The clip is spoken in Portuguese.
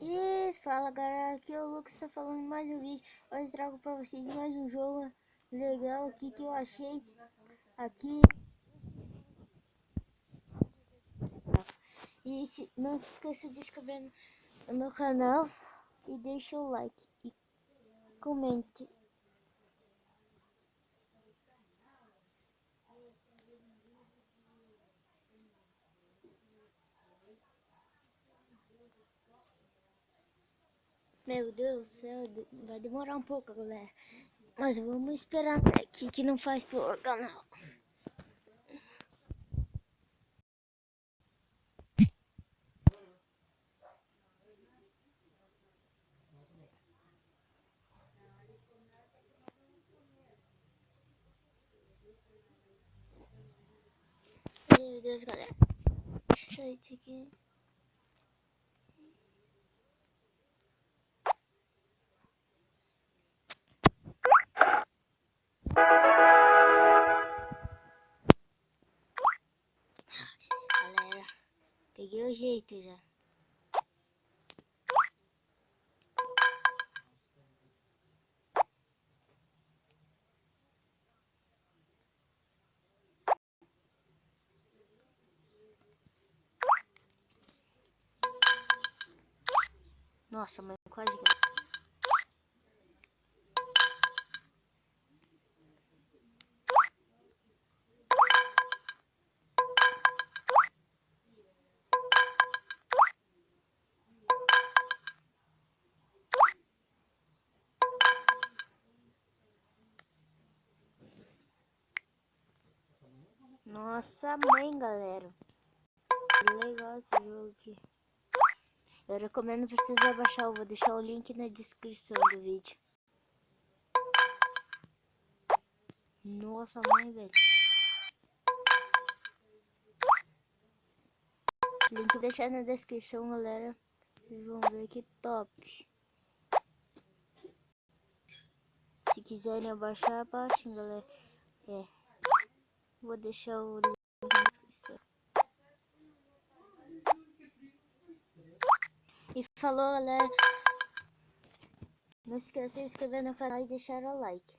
E fala galera, aqui é o Lucas, tá falando em mais um vídeo. Hoje trago pra vocês mais um jogo legal aqui que eu achei aqui. E não se esqueça de se inscrever no meu canal e deixa o like e comente. Meu Deus do céu, vai demorar um pouco galera, mas vamos esperar aqui que não faz pro canal. Meu Deus galera, sai aqui. Galera, peguei o jeito já. Nossa, mas quase. Nossa mãe, galera. Que legal esse jogo aqui. Eu recomendo pra vocês abaixar. Eu vou deixar o link na descrição do vídeo. Nossa mãe, velho. Link vou deixar na descrição, galera. Vocês vão ver que top. Se quiserem abaixar, abaixem, galera. Vou deixar o link na descrição. E falou, galera. Não esqueça de se inscrever no canal e deixar o like.